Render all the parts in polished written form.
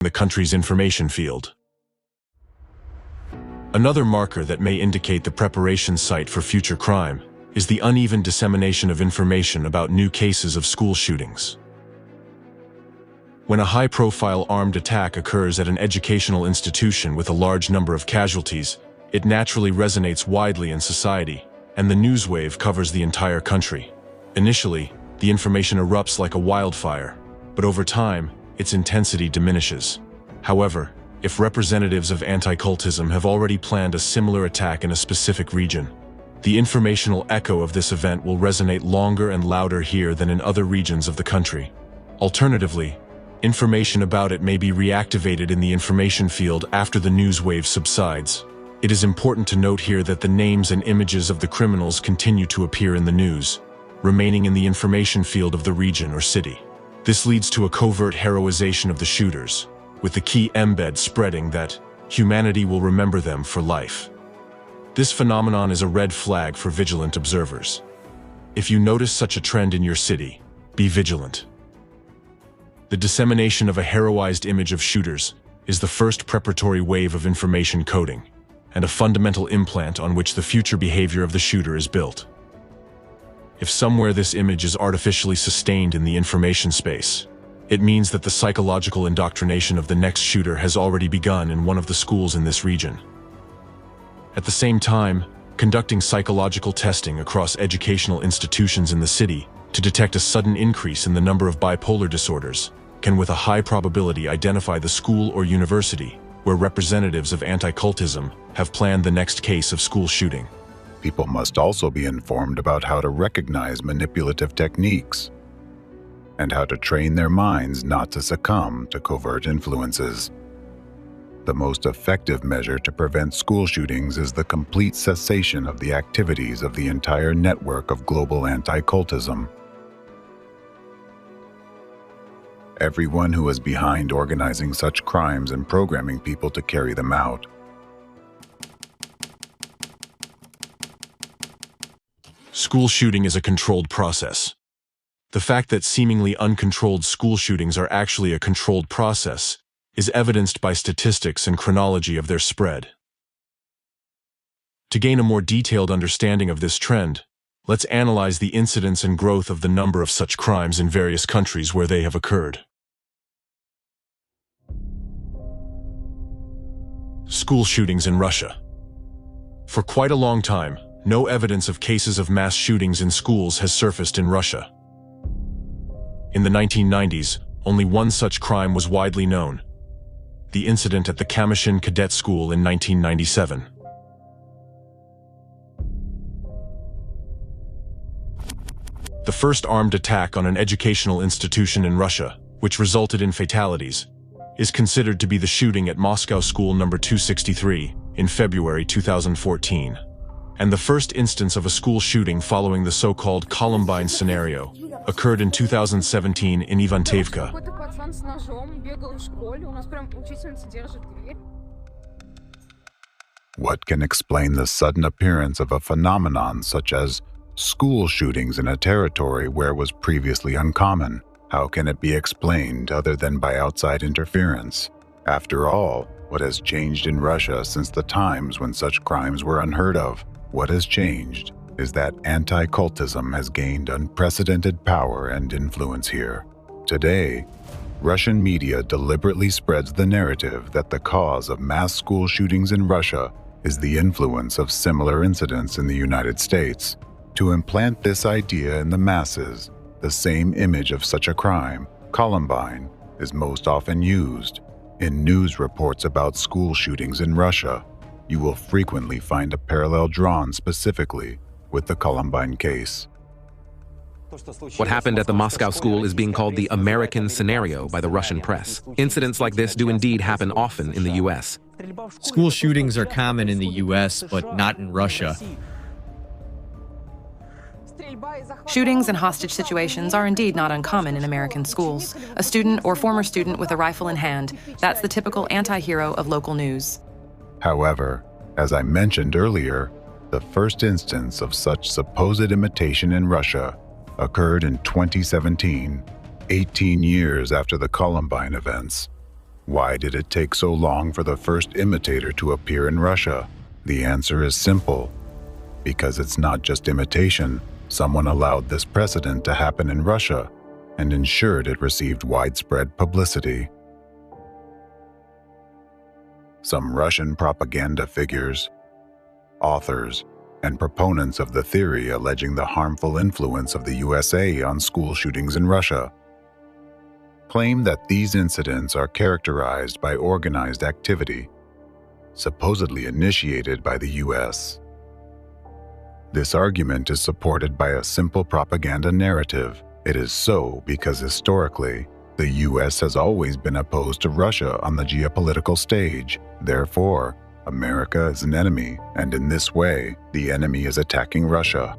the country's information field. Another marker that may indicate the preparation site for future crime is the uneven dissemination of information about new cases of school shootings. When a high-profile armed attack occurs at an educational institution with a large number of casualties, it naturally resonates widely in society, and the news wave covers the entire country. Initially, the information erupts like a wildfire, but over time, its intensity diminishes. However, if representatives of anti-cultism have already planned a similar attack in a specific region, the informational echo of this event will resonate longer and louder here than in other regions of the country. Alternatively, information about it may be reactivated in the information field after the news wave subsides. It is important to note here that the names and images of the criminals continue to appear in the news, remaining in the information field of the region or city. This leads to a covert heroization of the shooters, with the key embed spreading that humanity will remember them for life. This phenomenon is a red flag for vigilant observers. If you notice such a trend in your city, be vigilant. The dissemination of a heroized image of shooters is the first preparatory wave of information coding, and a fundamental implant on which the future behavior of the shooter is built. If somewhere this image is artificially sustained in the information space, it means that the psychological indoctrination of the next shooter has already begun in one of the schools in this region. At the same time, conducting psychological testing across educational institutions in the city to detect a sudden increase in the number of bipolar disorders can with a high probability identify the school or university where representatives of anti-cultism have planned the next case of school shooting. People must also be informed about how to recognize manipulative techniques and how to train their minds not to succumb to covert influences. The most effective measure to prevent school shootings is the complete cessation of the activities of the entire network of global anti-cultism. Everyone who is behind organizing such crimes and programming people to carry them out. School shooting is a controlled process. The fact that seemingly uncontrolled school shootings are actually a controlled process is evidenced by statistics and chronology of their spread. To gain a more detailed understanding of this trend, let's analyze the incidence and growth of the number of such crimes in various countries where they have occurred. School shootings in Russia. For quite a long time, no evidence of cases of mass shootings in schools has surfaced in Russia. In the 1990s, only one such crime was widely known: the incident at the Kamyshin Cadet School in 1997. The first armed attack on an educational institution in Russia, which resulted in fatalities, is considered to be the shooting at Moscow School No. 263 in February 2014, and the first instance of a school shooting following the so-called Columbine scenario occurred in 2017 in Ivantevka. What can explain the sudden appearance of a phenomenon such as school shootings in a territory where it was previously uncommon? How can it be explained other than by outside interference? After all, what has changed in Russia since the times when such crimes were unheard of? What has changed is that anti-cultism has gained unprecedented power and influence here. Today, Russian media deliberately spreads the narrative that the cause of mass school shootings in Russia is the influence of similar incidents in the United States. To implant this idea in the masses, the same image of such a crime, Columbine, is most often used. In news reports about school shootings in Russia, you will frequently find a parallel drawn specifically with the Columbine case. What happened at the Moscow school is being called the American scenario by the Russian press. Incidents like this do indeed happen often in the U.S. School shootings are common in the U.S., but not in Russia. Shootings and hostage situations are indeed not uncommon in American schools. A student or former student with a rifle in hand, that's the typical anti-hero of local news. However, as I mentioned earlier, the first instance of such supposed imitation in Russia occurred in 2017, 18 years after the Columbine events. Why did it take so long for the first imitator to appear in Russia? The answer is simple. Because it's not just imitation. Someone allowed this precedent to happen in Russia and ensured it received widespread publicity. Some Russian propaganda figures, authors, and proponents of the theory alleging the harmful influence of the USA on school shootings in Russia claim that these incidents are characterized by organized activity, supposedly initiated by the US. This argument is supported by a simple propaganda narrative. It is so because historically, the US has always been opposed to Russia on the geopolitical stage. Therefore, America is an enemy, and in this way, the enemy is attacking Russia.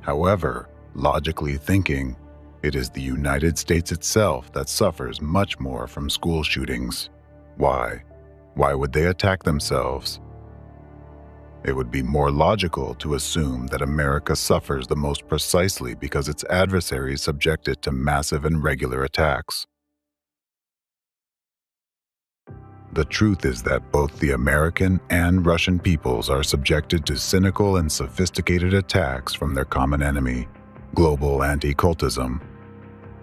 However, logically thinking, it is the United States itself that suffers much more from school shootings. Why? Why would they attack themselves? It would be more logical to assume that America suffers the most precisely because its adversaries subject it to massive and regular attacks. The truth is that both the American and Russian peoples are subjected to cynical and sophisticated attacks from their common enemy, global anti-cultism.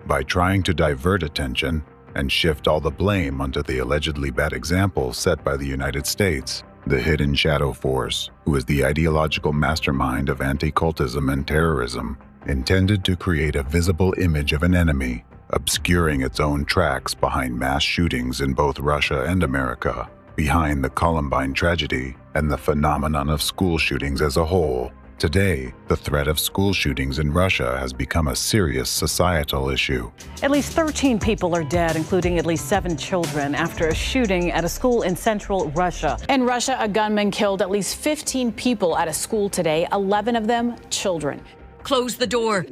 By trying to divert attention and shift all the blame onto the allegedly bad example set by the United States, the hidden shadow force, who is the ideological mastermind of anti-cultism and terrorism, intended to create a visible image of an enemy, obscuring its own tracks behind mass shootings in both Russia and America, behind the Columbine tragedy and the phenomenon of school shootings as a whole. Today, the threat of school shootings in Russia has become a serious societal issue. At least 13 people are dead, including at least 7 children, after a shooting at a school in central Russia. In Russia, a gunman killed at least 15 people at a school today, 11 of them children. Close the door.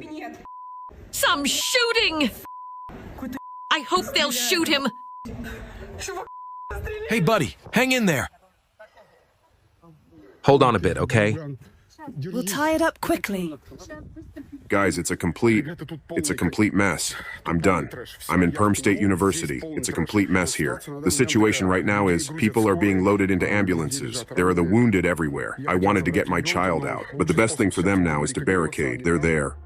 Some shooting! I hope they'll shoot him. Hey, buddy, hang in there. Hold on a bit, okay? We'll tie it up quickly. Guys, it's a complete mess. I'm done. I'm in Perm State University. It's a complete mess here. The situation right now is people are being loaded into ambulances. There are the wounded everywhere. I wanted to get my child out, but the best thing for them now is to barricade. They're there.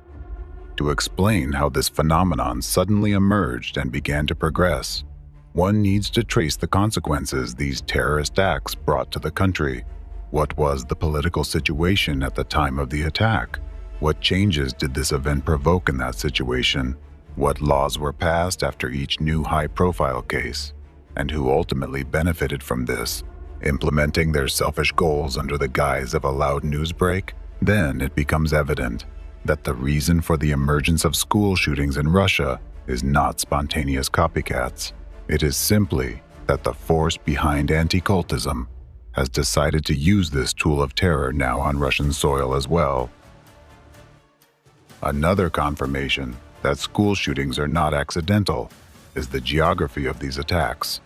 To explain how this phenomenon suddenly emerged and began to progress, one needs to trace the consequences these terrorist acts brought to the country. What was the political situation at the time of the attack? What changes did this event provoke in that situation? What laws were passed after each new high-profile case? And who ultimately benefited from this, implementing their selfish goals under the guise of a loud news break? Then it becomes evident that the reason for the emergence of school shootings in Russia is not spontaneous copycats. It is simply that the force behind anti-cultism has decided to use this tool of terror now on Russian soil as well. Another confirmation that school shootings are not accidental is the geography of these attacks.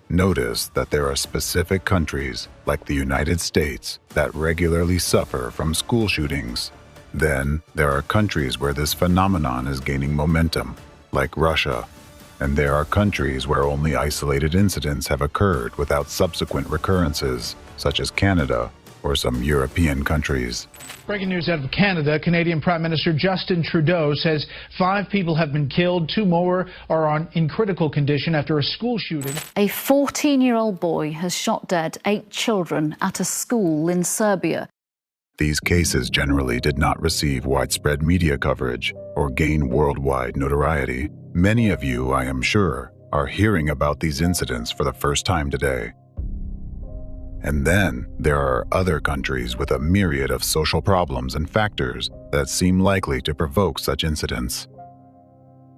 Notice that there are specific countries, like the United States, that regularly suffer from school shootings. Then, there are countries where this phenomenon is gaining momentum, like Russia. And there are countries where only isolated incidents have occurred without subsequent recurrences, such as Canada or some European countries. Breaking news out of Canada, Canadian Prime Minister Justin Trudeau says 5 people have been killed, 2 more are in critical condition after a school shooting. A 14-year-old boy has shot dead 8 children at a school in Serbia. These cases generally did not receive widespread media coverage or gain worldwide notoriety. Many of you, I am sure, are hearing about these incidents for the first time today. And then there are other countries with a myriad of social problems and factors that seem likely to provoke such incidents.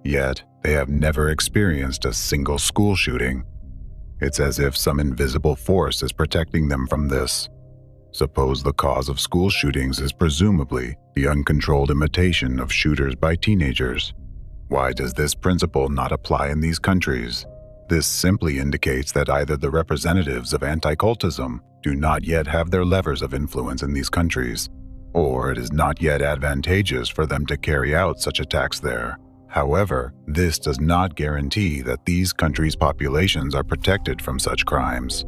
Yet, they have never experienced a single school shooting. It's as if some invisible force is protecting them from this. Suppose the cause of school shootings is presumably the uncontrolled imitation of shooters by teenagers. Why does this principle not apply in these countries? This simply indicates that either the representatives of anti-cultism do not yet have their levers of influence in these countries, or it is not yet advantageous for them to carry out such attacks there. However, this does not guarantee that these countries' populations are protected from such crimes.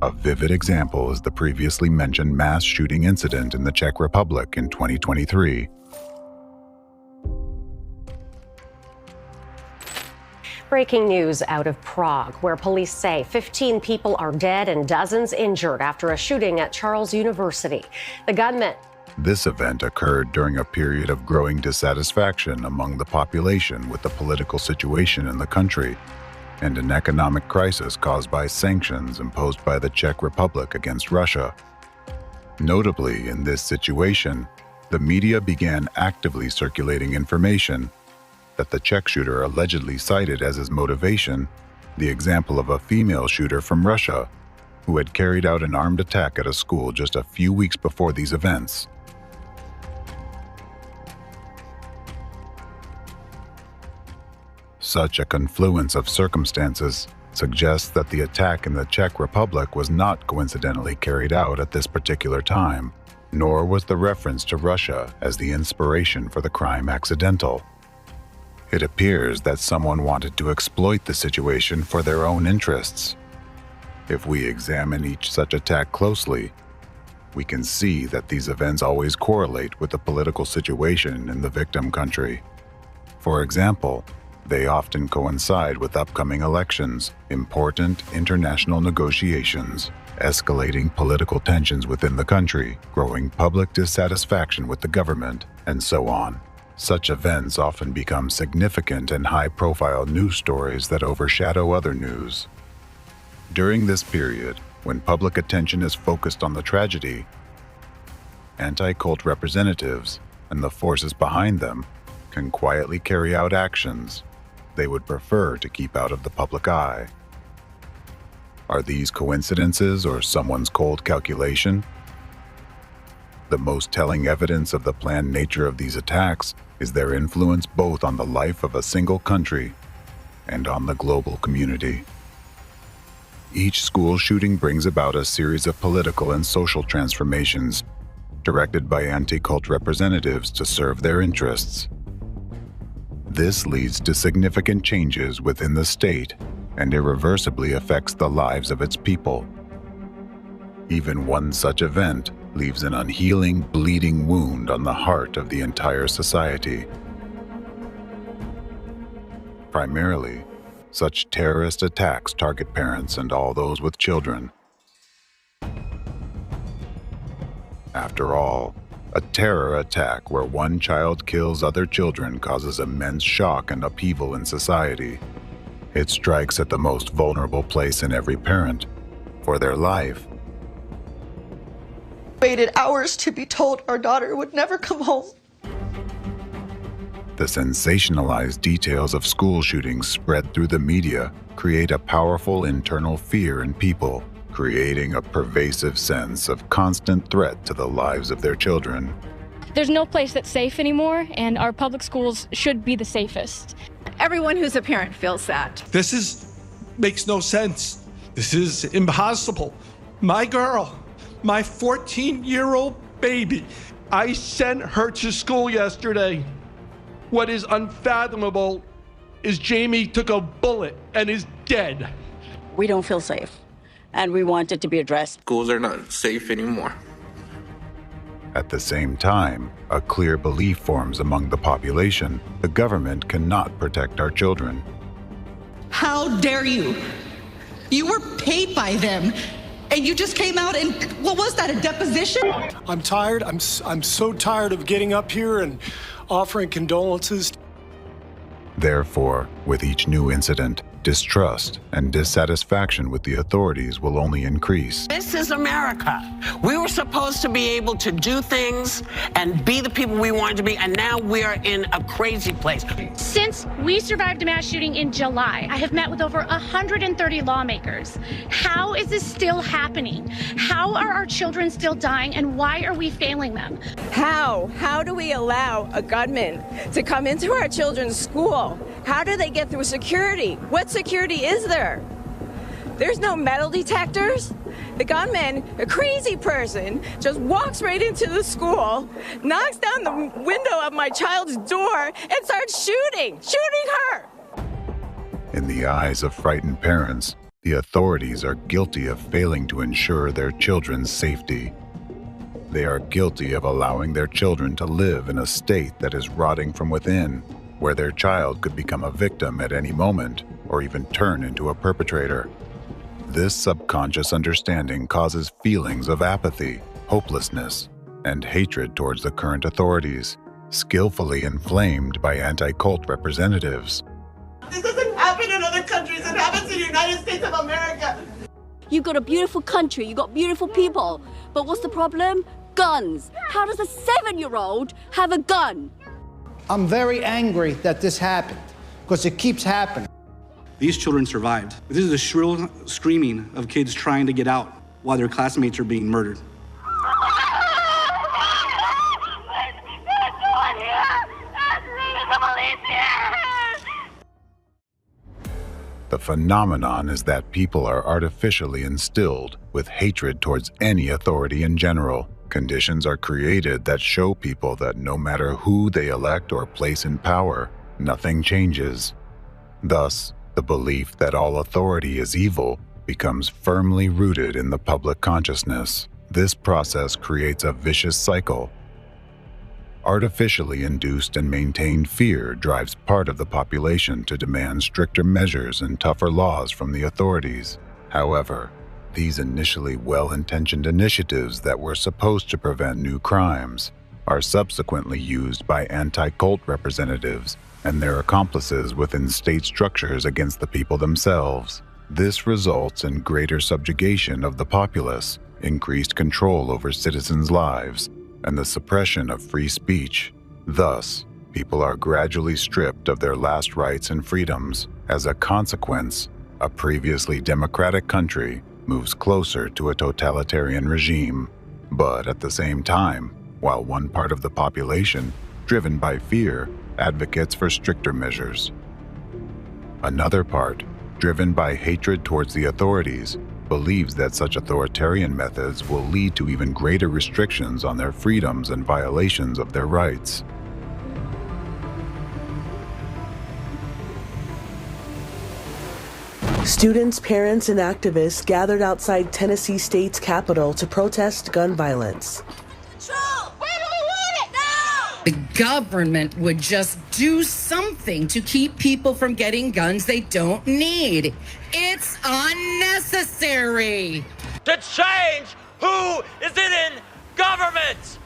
A vivid example is the previously mentioned mass shooting incident in the Czech Republic in 2023. Breaking news out of Prague, where police say 15 people are dead and dozens injured after a shooting at Charles University. The gunman. This event occurred during a period of growing dissatisfaction among the population with the political situation in the country and an economic crisis caused by sanctions imposed by the Czech Republic against Russia. Notably, in this situation, the media began actively circulating information that the Czech shooter allegedly cited as his motivation the example of a female shooter from Russia who had carried out an armed attack at a school just a few weeks before these events. Such a confluence of circumstances suggests that the attack in the Czech Republic was not coincidentally carried out at this particular time, nor was the reference to Russia as the inspiration for the crime accidental. It appears that someone wanted to exploit the situation for their own interests. If we examine each such attack closely, we can see that these events always correlate with the political situation in the victim country. For example, they often coincide with upcoming elections, important international negotiations, escalating political tensions within the country, growing public dissatisfaction with the government, and so on. Such events often become significant and high-profile news stories that overshadow other news. During this period, when public attention is focused on the tragedy, anti-cult representatives and the forces behind them can quietly carry out actions they would prefer to keep out of the public eye. Are these coincidences or someone's cold calculation? The most telling evidence of the planned nature of these attacks is their influence both on the life of a single country and on the global community. Each school shooting brings about a series of political and social transformations directed by anti-cult representatives to serve their interests. This leads to significant changes within the state and irreversibly affects the lives of its people. Even one such event leaves an unhealing, bleeding wound on the heart of the entire society. Primarily, such terrorist attacks target parents and all those with children. After all, a terror attack where one child kills other children causes immense shock and upheaval in society. It strikes at the most vulnerable place in every parent, for their life. Waited hours to be told our daughter would never come home. The sensationalized details of school shootings spread through the media create a powerful internal fear in people, creating a pervasive sense of constant threat to the lives of their children. There's no place that's safe anymore, and our public schools should be the safest. Everyone who's a parent feels that. This makes no sense. This is impossible. My girl, my 14-year-old baby, I sent her to school yesterday. What is unfathomable is Jamie took a bullet and is dead. We don't feel safe, and we want it to be addressed. Schools are not safe anymore. At the same time, a clear belief forms among the population: the government cannot protect our children. How dare you? You were paid by them, and you just came out and, what was that, a deposition? I'm tired. I'm so tired of getting up here and offering condolences. Therefore, with each new incident, distrust and dissatisfaction with the authorities will only increase. This is America. We were supposed to be able to do things and be the people we wanted to be, and now we are in a crazy place. Since we survived a mass shooting in July, I have met with over 130 lawmakers. How is this still happening? How are our children still dying, and why are we failing them? How do we allow a gunman to come into our children's school? How do they get through security? What security is there? There's no metal detectors. The gunman, a crazy person, just walks right into the school, knocks down the window of my child's door, and starts shooting her. In the eyes of frightened parents, the authorities are guilty of failing to ensure their children's safety. They are guilty of allowing their children to live in a state that is rotting from within, where their child could become a victim at any moment or even turn into a perpetrator. This subconscious understanding causes feelings of apathy, hopelessness, and hatred towards the current authorities, skillfully inflamed by anti-cult representatives. This doesn't happen in other countries. It happens in the United States of America. You've got a beautiful country, you've got beautiful people, but what's the problem? Guns. How does a 7-year-old have a gun? I'm very angry that this happened, because it keeps happening. These children survived. This is the shrill screaming of kids trying to get out while their classmates are being murdered. The phenomenon is that people are artificially instilled with hatred towards any authority in general. Conditions are created that show people that no matter who they elect or place in power, nothing changes. Thus, the belief that all authority is evil becomes firmly rooted in the public consciousness. This process creates a vicious cycle. Artificially induced and maintained fear drives part of the population to demand stricter measures and tougher laws from the authorities. However, these initially well-intentioned initiatives that were supposed to prevent new crimes are subsequently used by anti-cult representatives and their accomplices within state structures against the people themselves. This results in greater subjugation of the populace, increased control over citizens' lives, and the suppression of free speech. Thus, people are gradually stripped of their last rights and freedoms. As a consequence, a previously democratic country moves closer to a totalitarian regime. But at the same time, while one part of the population, driven by fear, advocates for stricter measures, another part, driven by hatred towards the authorities, believes that such authoritarian methods will lead to even greater restrictions on their freedoms and violations of their rights. Students, parents, and activists gathered outside Tennessee State's Capitol to protest gun violence. The government would just do something to keep people from getting guns they don't need. It's unnecessary. To change who is in government.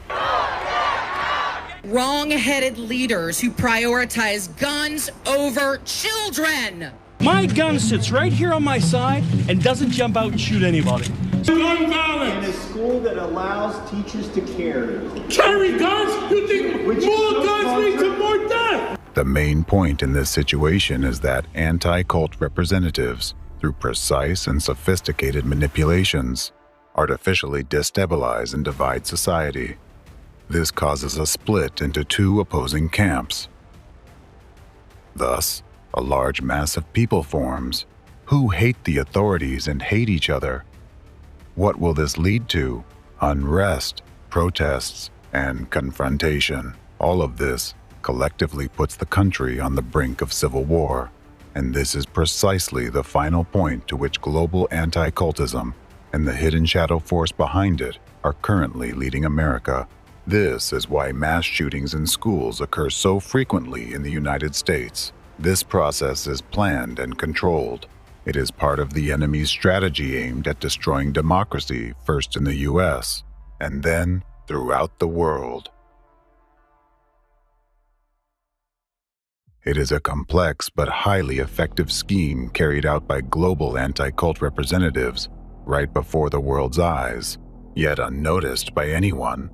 Wrong-headed leaders who prioritize guns over children. My gun sits right here on my side and doesn't jump out and shoot anybody. Gun violence in a school that allows teachers to carry guns. You think more guns lead to more death? The main point in this situation is that anti-cult representatives, through precise and sophisticated manipulations, artificially destabilize and divide society. This causes a split into two opposing camps. Thus, a large mass of people forms who hate the authorities and hate each other. What will this lead to? Unrest, protests, and confrontation. All of this collectively puts the country on the brink of civil war. And this is precisely the final point to which global anti-cultism and the hidden shadow force behind it are currently leading America. This is why mass shootings in schools occur so frequently in the United States. This process is planned and controlled. It is part of the enemy's strategy aimed at destroying democracy, first in the US, and then throughout the world. It is a complex but highly effective scheme carried out by global anti-cult representatives right before the world's eyes, yet unnoticed by anyone.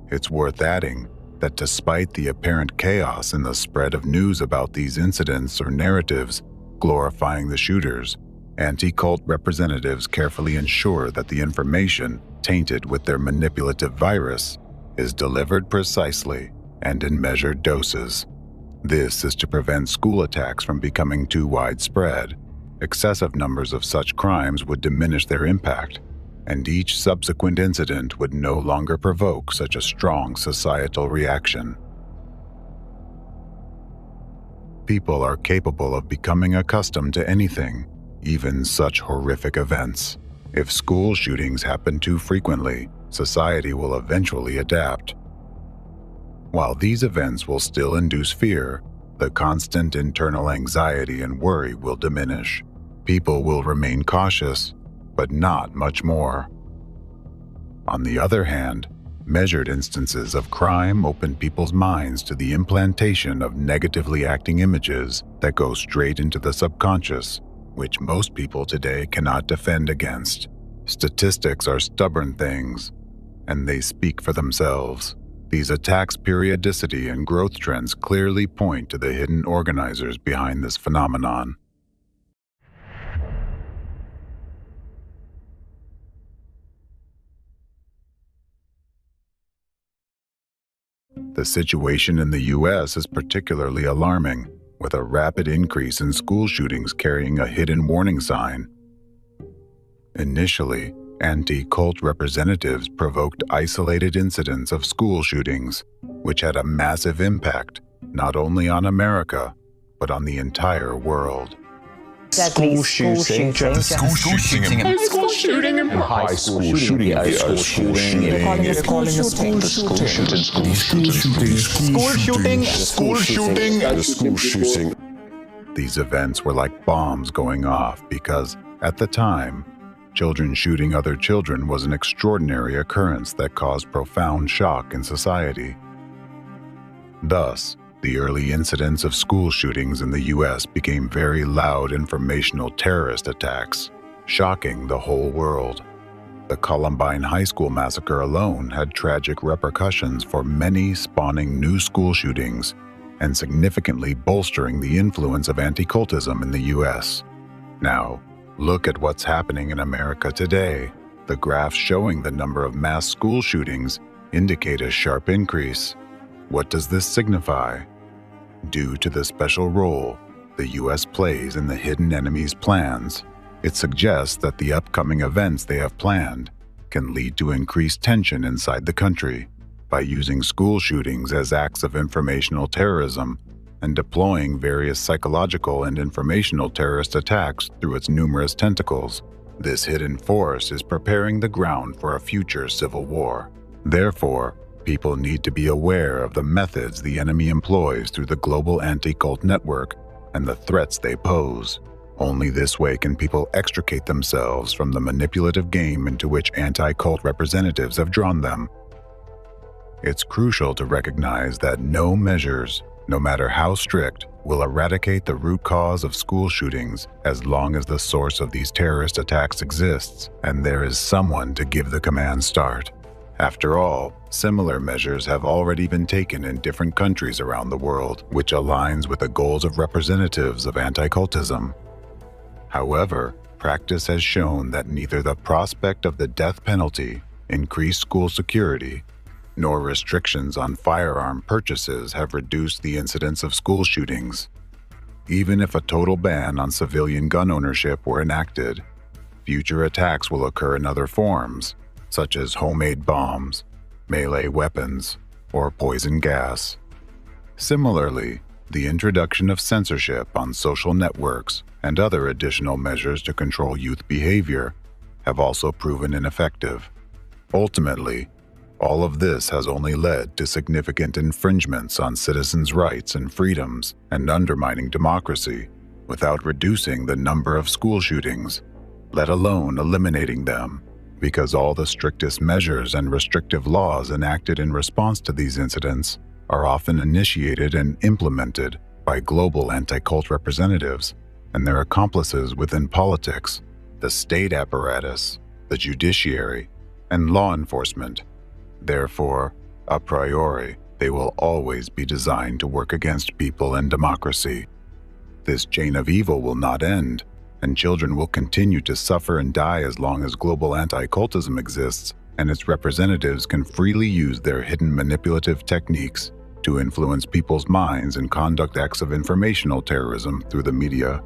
It's worth adding that despite the apparent chaos in the spread of news about these incidents or narratives glorifying the shooters, anti-cult representatives carefully ensure that the information, tainted with their manipulative virus, is delivered precisely and in measured doses. This is to prevent school attacks from becoming too widespread, excessive numbers of such crimes would diminish their impact, and each subsequent incident would no longer provoke such a strong societal reaction. People are capable of becoming accustomed to anything, even such horrific events. If school shootings happen too frequently, society will eventually adapt. While these events will still induce fear, the constant internal anxiety and worry will diminish. People will remain cautious, but not much more. On the other hand, measured instances of crime open people's minds to the implantation of negatively acting images that go straight into the subconscious, which most people today cannot defend against. Statistics are stubborn things, and they speak for themselves. These attacks' periodicity and growth trends clearly point to the hidden organizers behind this phenomenon. The situation in the U.S. is particularly alarming, with a rapid increase in school shootings carrying a hidden warning sign. Initially, anti-cult representatives provoked isolated incidents of school shootings, which had a massive impact not only on America, but on the entire world. School shooting, school shooting, school shooting, high school shooting, school shooting. These events were like bombs going off because, at the time, children shooting other children was an extraordinary occurrence that caused profound shock in society. Thus, the early incidents of school shootings in the U.S. became very loud informational terrorist attacks, shocking the whole world. The Columbine High School massacre alone had tragic repercussions for many, spawning new school shootings and significantly bolstering the influence of anti-cultism in the U.S. Now, look at what's happening in America today. The graphs showing the number of mass school shootings indicate a sharp increase. What does this signify? Due to the special role the U.S. plays in the hidden enemy's plans, it suggests that the upcoming events they have planned can lead to increased tension inside the country. By using school shootings as acts of informational terrorism and deploying various psychological and informational terrorist attacks through its numerous tentacles, this hidden force is preparing the ground for a future civil war. Therefore, people need to be aware of the methods the enemy employs through the global anti-cult network and the threats they pose. Only this way can people extricate themselves from the manipulative game into which anti-cult representatives have drawn them. It's crucial to recognize that no measures, no matter how strict, will eradicate the root cause of school shootings as long as the source of these terrorist attacks exists and there is someone to give the command start. After all, similar measures have already been taken in different countries around the world, which aligns with the goals of representatives of anti-cultism. However, practice has shown that neither the prospect of the death penalty, increased school security, nor restrictions on firearm purchases have reduced the incidence of school shootings. Even if a total ban on civilian gun ownership were enacted, future attacks will occur in other forms, such as homemade bombs, melee weapons, or poison gas. Similarly, the introduction of censorship on social networks and other additional measures to control youth behavior have also proven ineffective. Ultimately, all of this has only led to significant infringements on citizens' rights and freedoms and undermining democracy, without reducing the number of school shootings, let alone eliminating them, because all the strictest measures and restrictive laws enacted in response to these incidents are often initiated and implemented by global anti-cult representatives and their accomplices within politics, the state apparatus, the judiciary, and law enforcement. Therefore, a priori, they will always be designed to work against people and democracy. This chain of evil will not end, and children will continue to suffer and die as long as global anti-cultism exists and its representatives can freely use their hidden manipulative techniques to influence people's minds and conduct acts of informational terrorism through the media.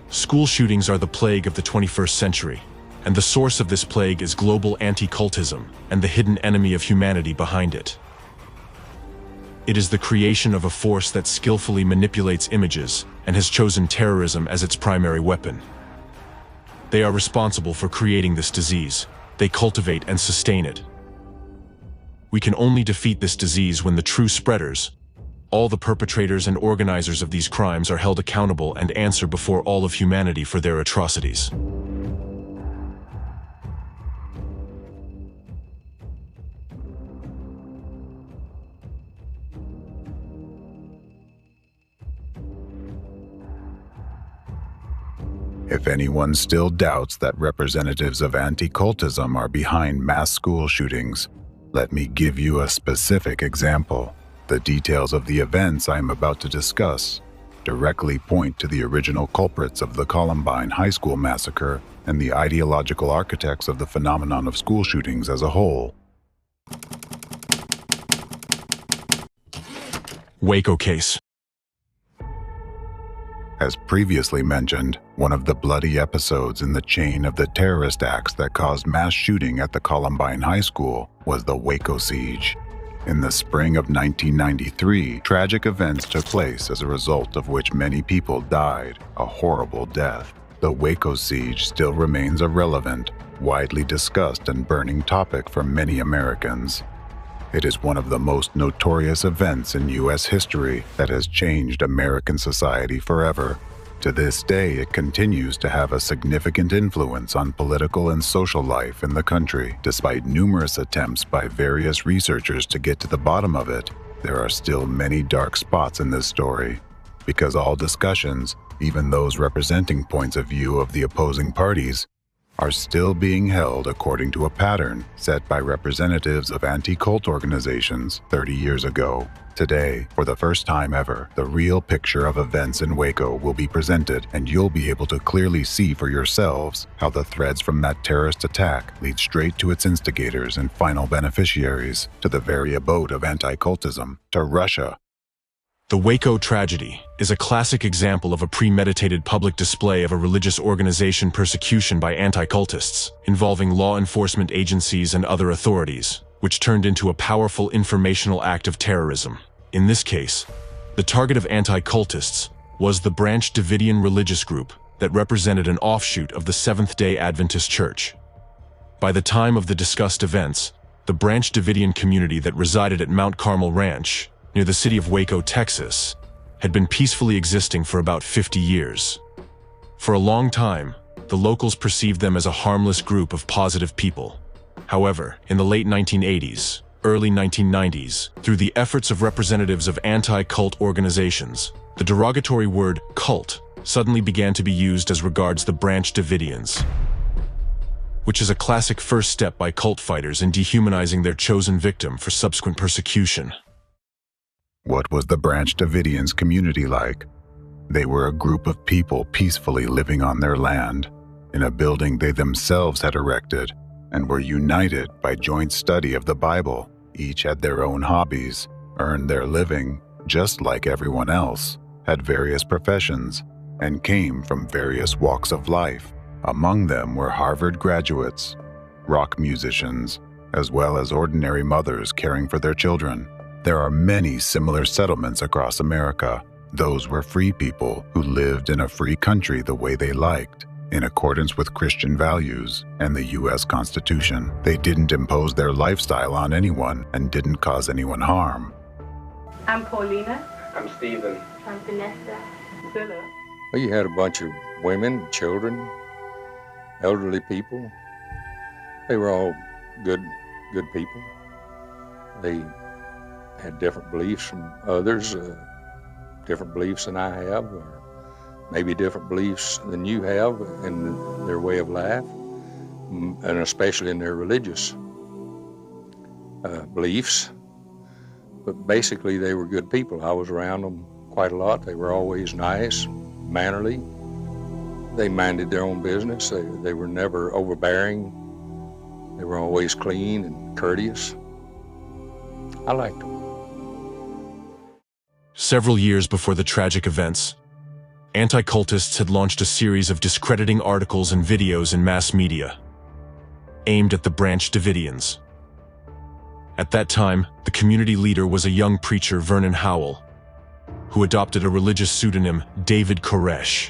School shootings are the plague of the 21st century, and the source of this plague is global anti-cultism and the hidden enemy of humanity behind it. It is the creation of a force that skillfully manipulates images and has chosen terrorism as its primary weapon. They are responsible for creating this disease. They cultivate and sustain it. We can only defeat this disease when the true spreaders, all the perpetrators and organizers of these crimes, are held accountable and answer before all of humanity for their atrocities. If anyone still doubts that representatives of anti-cultism are behind mass school shootings, let me give you a specific example. The details of the events I am about to discuss directly point to the original culprits of the Columbine High School massacre and the ideological architects of the phenomenon of school shootings as a whole. Waco case. As previously mentioned, one of the bloody episodes in the chain of the terrorist acts that caused mass shooting at the Columbine High School was the Waco siege. In the spring of 1993, tragic events took place as a result of which many people died, a horrible death. The Waco siege still remains a relevant, widely discussed and burning topic for many Americans. It is one of the most notorious events in U.S. history that has changed American society forever. To this day, it continues to have a significant influence on political and social life in the country. Despite numerous attempts by various researchers to get to the bottom of it, there are still many dark spots in this story, because all discussions, even those representing points of view of the opposing parties, are still being held according to a pattern set by representatives of anti-cult organizations 30 years ago. Today, for the first time ever, the real picture of events in Waco will be presented, and you'll be able to clearly see for yourselves how the threads from that terrorist attack lead straight to its instigators and final beneficiaries, to the very abode of anti-cultism, to Russia. The Waco tragedy is a classic example of a premeditated public display of a religious organization persecution by anti-cultists, involving law enforcement agencies and other authorities, which turned into a powerful informational act of terrorism. In this case, the target of anti-cultists was the Branch Davidian religious group that represented an offshoot of the Seventh-day Adventist Church. By the time of the discussed events, the Branch Davidian community that resided at Mount Carmel Ranch, near the city of Waco, Texas, had been peacefully existing for about 50 years. For a long time, the locals perceived them as a harmless group of positive people. However, in the late 1980s, early 1990s, through the efforts of representatives of anti-cult organizations, the derogatory word cult suddenly began to be used as regards the Branch Davidians, which is a classic first step by cult fighters in dehumanizing their chosen victim for subsequent persecution. What was the Branch Davidians community like? They were a group of people peacefully living on their land, in a building they themselves had erected, and were united by joint study of the Bible. Each had their own hobbies, earned their living just like everyone else, had various professions, and came from various walks of life. Among them were Harvard graduates, rock musicians, as well as ordinary mothers caring for their children. There are many similar settlements across America. Those were free people who lived in a free country the way they liked, in accordance with Christian values and the U.S. Constitution. They didn't impose their lifestyle on anyone and didn't cause anyone harm. I'm Paulina. I'm Stephen. I'm Vanessa. Philip. Well, you had a bunch of women, children, elderly people. They were all good people. They had different beliefs from others, different beliefs than I have, or maybe different beliefs than you have in their way of life, and especially in their religious beliefs. But basically, they were good people. I was around them quite a lot. They were always nice, mannerly. They minded their own business. They were never overbearing. They were always clean and courteous. I liked them. Several years before the tragic events, anti-cultists had launched a series of discrediting articles and videos in mass media, aimed at the Branch Davidians. At that time, the community leader was a young preacher, Vernon Howell, who adopted a religious pseudonym, David Koresh.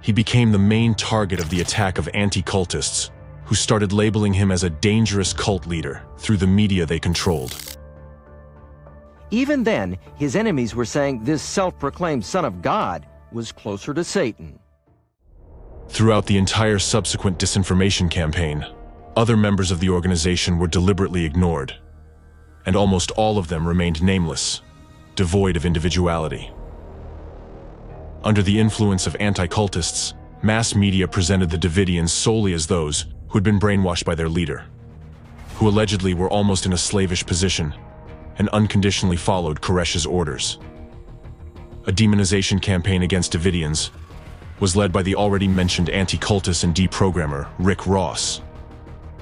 He became the main target of the attack of anti-cultists, who started labeling him as a dangerous cult leader through the media they controlled. Even then, his enemies were saying this self-proclaimed son of God was closer to Satan. Throughout the entire subsequent disinformation campaign, other members of the organization were deliberately ignored, and almost all of them remained nameless, devoid of individuality. Under the influence of anti-cultists, mass media presented the Davidians solely as those who had been brainwashed by their leader, who allegedly were almost in a slavish position and unconditionally followed Koresh's orders. A demonization campaign against Davidians was led by the already mentioned anti-cultist and deprogrammer, Rick Ross.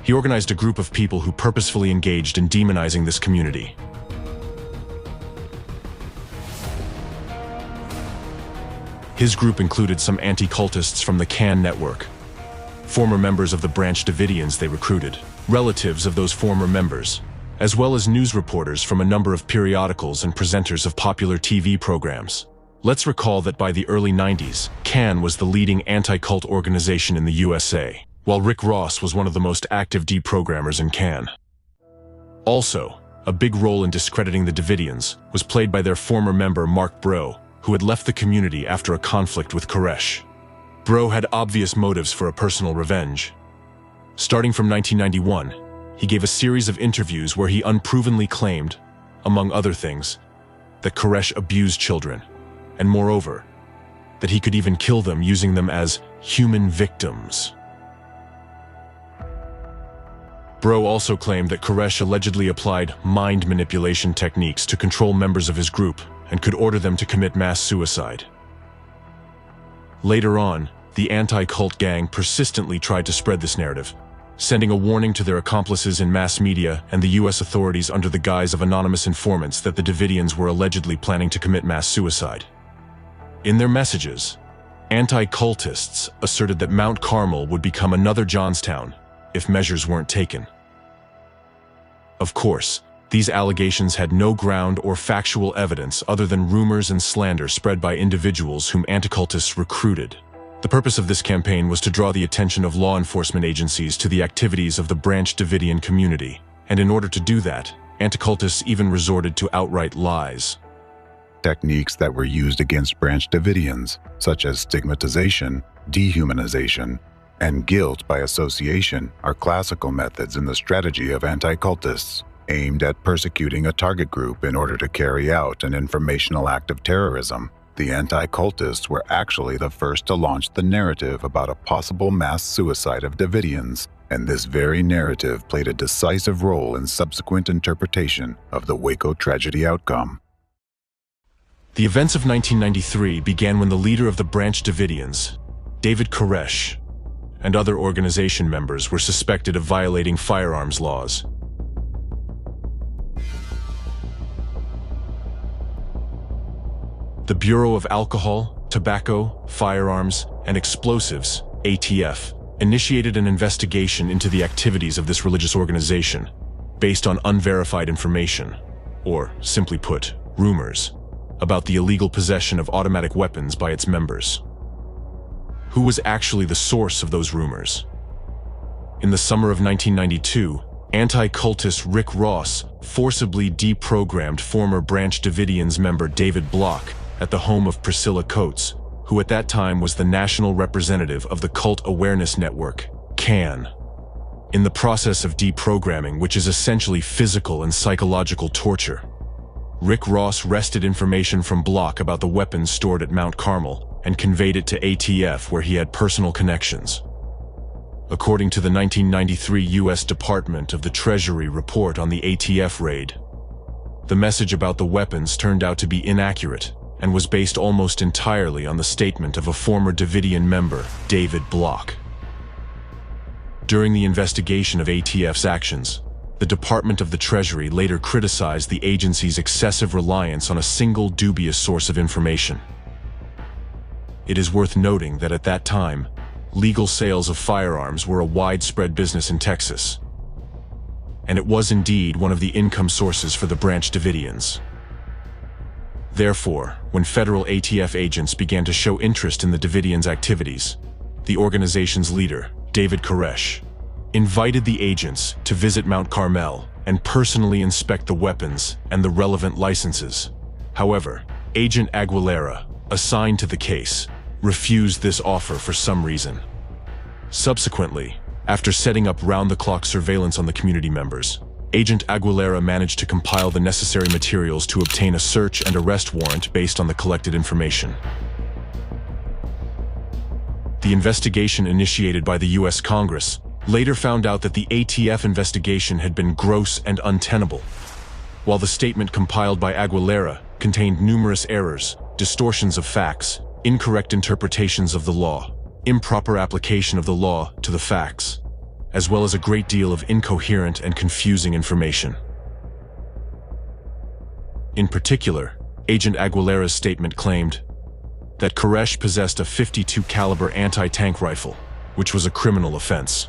He organized a group of people who purposefully engaged in demonizing this community. His group included some anti-cultists from the CAN network, former members of the Branch Davidians they recruited, relatives of those former members, as well as news reporters from a number of periodicals and presenters of popular TV programs. Let's recall that by the early 90s, CAN was the leading anti-cult organization in the USA, while Rick Ross was one of the most active deprogrammers in CAN. Also, a big role in discrediting the Davidians was played by their former member Mark Bro, who had left the community after a conflict with Koresh. Bro had obvious motives for a personal revenge. Starting from 1991, he gave a series of interviews where he unprovenly claimed, among other things, that Koresh abused children, and moreover, that he could even kill them using them as human victims. Bro also claimed that Koresh allegedly applied mind manipulation techniques to control members of his group and could order them to commit mass suicide. Later on, the anti-cult gang persistently tried to spread this narrative, sending a warning to their accomplices in mass media and the US authorities under the guise of anonymous informants that the Davidians were allegedly planning to commit mass suicide. In their messages, anti-cultists asserted that Mount Carmel would become another Johnstown if measures weren't taken. Of course, these allegations had no ground or factual evidence other than rumors and slander spread by individuals whom anti-cultists recruited. The purpose of this campaign was to draw the attention of law enforcement agencies to the activities of the Branch Davidian community, and in order to do that, anti-cultists even resorted to outright lies. Techniques that were used against Branch Davidians, such as stigmatization, dehumanization, and guilt by association, are classical methods in the strategy of anti-cultists, aimed at persecuting a target group in order to carry out an informational act of terrorism. The anti-cultists were actually the first to launch the narrative about a possible mass suicide of Davidians, and this very narrative played a decisive role in subsequent interpretation of the Waco tragedy outcome. The events of 1993 began when the leader of the Branch Davidians, David Koresh, and other organization members were suspected of violating firearms laws. The Bureau of Alcohol, Tobacco, Firearms, and Explosives, ATF, initiated an investigation into the activities of this religious organization based on unverified information, or simply put, rumors, about the illegal possession of automatic weapons by its members. Who was actually the source of those rumors? In the summer of 1992, anti-cultist Rick Ross forcibly deprogrammed former Branch Davidians member David Block at the home of Priscilla Coates, who at that time was the national representative of the Cult Awareness Network, CAN. In the process of deprogramming, which is essentially physical and psychological torture, Rick Ross wrested information from Block about the weapons stored at Mount Carmel and conveyed it to ATF, where he had personal connections. According to the 1993 U.S. Department of the Treasury report on the ATF raid, the message about the weapons turned out to be inaccurate and was based almost entirely on the statement of a former Davidian member, David Block. During the investigation of ATF's actions, the Department of the Treasury later criticized the agency's excessive reliance on a single dubious source of information. It is worth noting that at that time, legal sales of firearms were a widespread business in Texas, and it was indeed one of the income sources for the Branch Davidians. Therefore, when federal ATF agents began to show interest in the Davidians' activities, the organization's leader, David Koresh, invited the agents to visit Mount Carmel and personally inspect the weapons and the relevant licenses. However, Agent Aguilera, assigned to the case, refused this offer for some reason. Subsequently, after setting up round-the-clock surveillance on the community members, Agent Aguilera managed to compile the necessary materials to obtain a search and arrest warrant based on the collected information. The investigation initiated by the U.S. Congress later found out that the ATF investigation had been gross and untenable. While the statement compiled by Aguilera contained numerous errors, distortions of facts, incorrect interpretations of the law, improper application of the law to the facts, as well as a great deal of incoherent and confusing information. In particular, Agent Aguilera's statement claimed that Koresh possessed a .52 caliber anti-tank rifle, which was a criminal offense.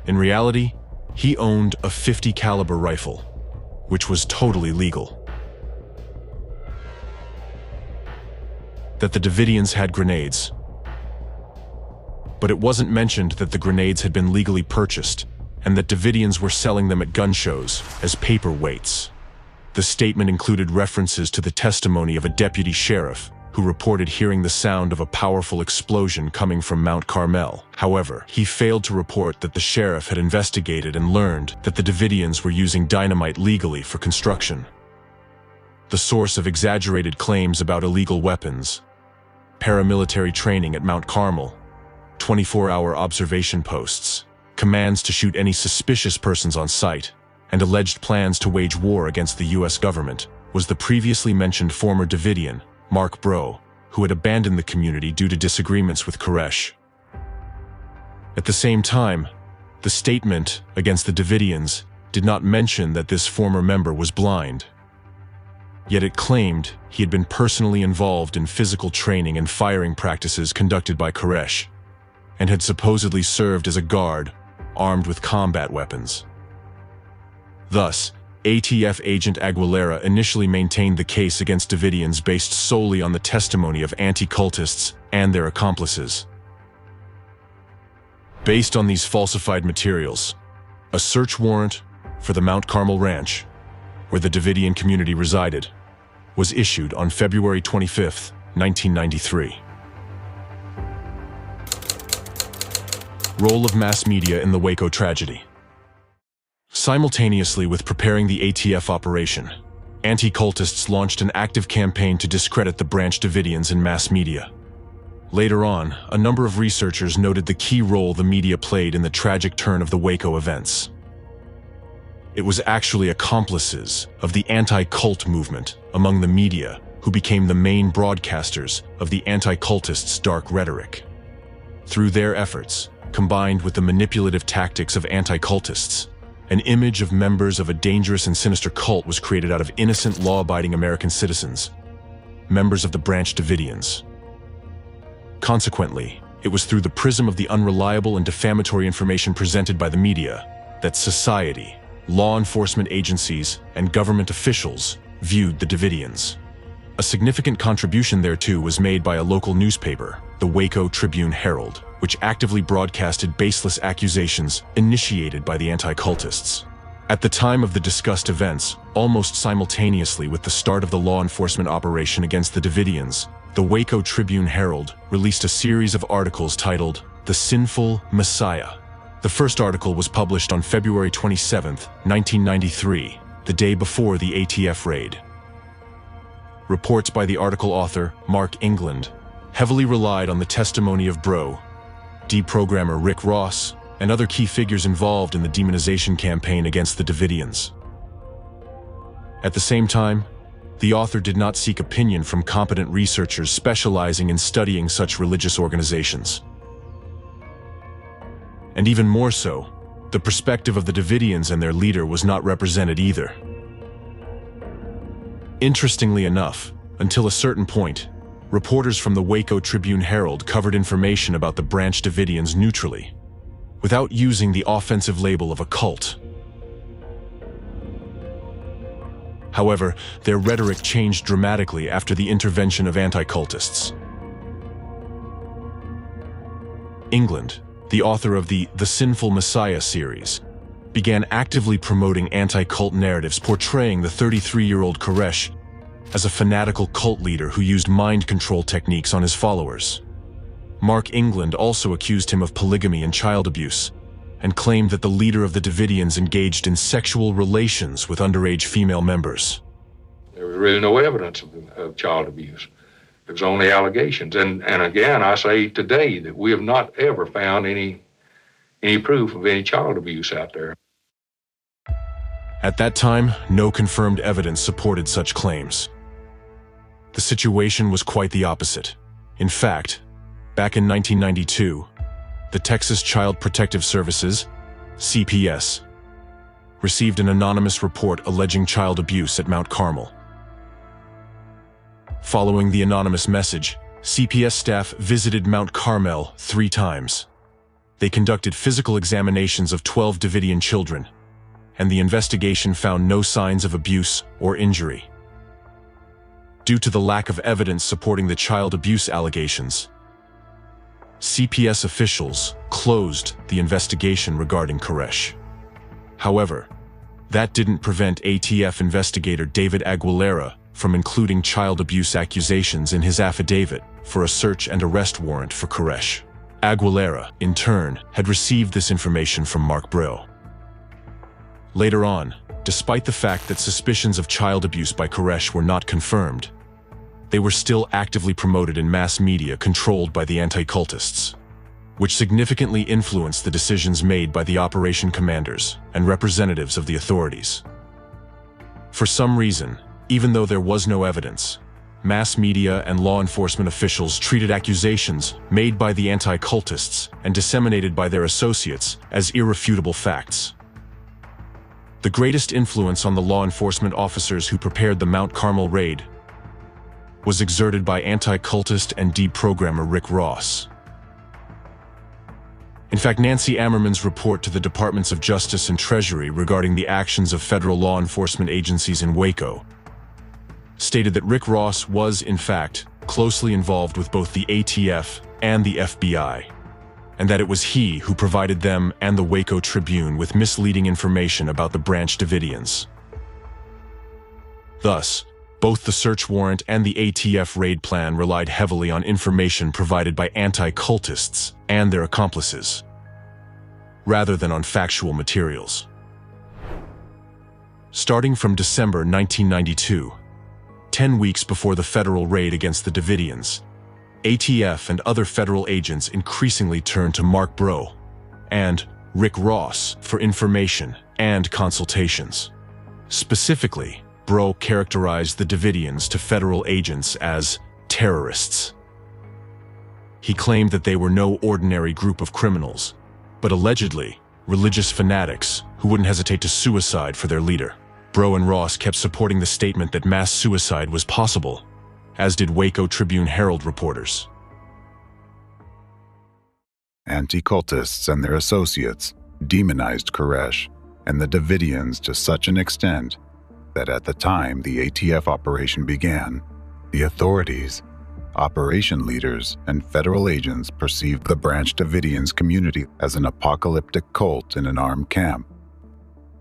In reality, he owned a .50 caliber rifle, which was totally legal. That the Davidians had grenades, but it wasn't mentioned that the grenades had been legally purchased and that Davidians were selling them at gun shows as paperweights. The statement included references to the testimony of a deputy sheriff who reported hearing the sound of a powerful explosion coming from Mount Carmel. However, he failed to report that the sheriff had investigated and learned that the Davidians were using dynamite legally for construction. The source of exaggerated claims about illegal weapons, paramilitary training at Mount Carmel, 24-hour observation posts, commands to shoot any suspicious persons on sight, and alleged plans to wage war against the U.S. government was the previously mentioned former Davidian, Mark Bro, who had abandoned the community due to disagreements with Koresh. At the same time, the statement against the Davidians did not mention that this former member was blind. Yet it claimed he had been personally involved in physical training and firing practices conducted by Koresh, and had supposedly served as a guard armed with combat weapons. Thus, ATF agent Aguilera initially maintained the case against Davidians based solely on the testimony of anti-cultists and their accomplices. Based on these falsified materials, a search warrant for the Mount Carmel Ranch, where the Davidian community resided, was issued on February 25, 1993. Role of mass media in the Waco tragedy. Simultaneously with preparing the ATF operation, anti-cultists launched an active campaign to discredit the Branch Davidians in mass media. Later on, a number of researchers noted the key role the media played in the tragic turn of the Waco events. It was actually accomplices of the anti-cult movement among the media who became the main broadcasters of the anti-cultists' dark rhetoric. Through their efforts, combined with the manipulative tactics of anti-cultists, an image of members of a dangerous and sinister cult was created out of innocent, law-abiding American citizens, members of the Branch Davidians. Consequently, it was through the prism of the unreliable and defamatory information presented by the media that society, law enforcement agencies, and government officials viewed the Davidians. A significant contribution thereto was made by a local newspaper, the Waco Tribune-Herald, which actively broadcasted baseless accusations initiated by the anti-cultists. At the time of the discussed events, almost simultaneously with the start of the law enforcement operation against the Davidians, the Waco Tribune-Herald released a series of articles titled "The Sinful Messiah." The first article was published on February 27, 1993, the day before the ATF raid. Reports by the article author, Mark England, heavily relied on the testimony of Bro, deprogrammer Rick Ross, and other key figures involved in the demonization campaign against the Davidians. At the same time, the author did not seek opinion from competent researchers specializing in studying such religious organizations. And even more so, the perspective of the Davidians and their leader was not represented either. Interestingly enough, until a certain point, reporters from the Waco Tribune-Herald covered information about the Branch Davidians neutrally, without using the offensive label of a cult. However, their rhetoric changed dramatically after the intervention of anti-cultists. England, the author of the Sinful Messiah series, began actively promoting anti-cult narratives portraying the 33-year-old Koresh as a fanatical cult leader who used mind control techniques on his followers. Mark England also accused him of polygamy and child abuse, and claimed that the leader of the Davidians engaged in sexual relations with underage female members. There was really no evidence of child abuse. It was only allegations. And again, I say today that we have not ever found any proof of any child abuse out there. At that time, no confirmed evidence supported such claims. The situation was quite the opposite. In fact, back in 1992, the Texas Child Protective Services, CPS, received an anonymous report alleging child abuse at Mount Carmel. Following the anonymous message, CPS staff visited Mount Carmel 3 times. They conducted physical examinations of 12 Davidian children, and the investigation found no signs of abuse or injury. Due to the lack of evidence supporting the child abuse allegations, CPS officials closed the investigation regarding Koresh. However, that didn't prevent ATF investigator David Aguilera from including child abuse accusations in his affidavit for a search and arrest warrant for Koresh. Aguilera, in turn, had received this information from Mark Breaux. Later on, despite the fact that suspicions of child abuse by Koresh were not confirmed, they were still actively promoted in mass media controlled by the anti-cultists, which significantly influenced the decisions made by the operation commanders and representatives of the authorities. For some reason, even though there was no evidence, mass media and law enforcement officials treated accusations made by the anti-cultists and disseminated by their associates as irrefutable facts. The greatest influence on the law enforcement officers who prepared the Mount Carmel raid was exerted by anti-cultist and deprogrammer Rick Ross. In fact, Nancy Ammerman's report to the Departments of Justice and Treasury regarding the actions of federal law enforcement agencies in Waco stated that Rick Ross was, in fact, closely involved with both the ATF and the FBI, and that it was he who provided them and the Waco Tribune with misleading information about the Branch Davidians. Thus, both the search warrant and the ATF raid plan relied heavily on information provided by anti-cultists and their accomplices, rather than on factual materials. Starting from December 1992, 10 weeks before the federal raid against the Davidians, ATF and other federal agents increasingly turned to Mark Breaux and Rick Ross for information and consultations. Specifically, Breaux characterized the Davidians to federal agents as terrorists. He claimed that they were no ordinary group of criminals, but allegedly religious fanatics who wouldn't hesitate to suicide for their leader. Breaux and Ross kept supporting the statement that mass suicide was possible, as did Waco Tribune-Herald reporters. Anti-cultists and their associates demonized Koresh and the Davidians to such an extent that at the time the ATF operation began, the authorities, operation leaders, and federal agents perceived the Branch Davidians community as an apocalyptic cult in an armed camp,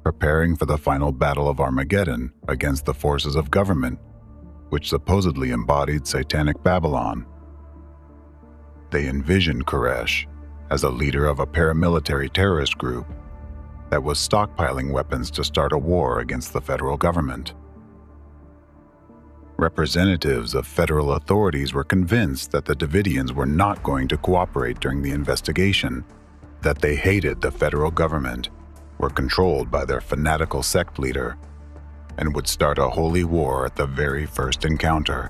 preparing for the final battle of Armageddon against the forces of government, which supposedly embodied satanic Babylon. They envisioned Koresh as a leader of a paramilitary terrorist group that was stockpiling weapons to start a war against the federal government. Representatives of federal authorities were convinced that the Davidians were not going to cooperate during the investigation, that they hated the federal government, were controlled by their fanatical sect leader, and would start a holy war at the very first encounter.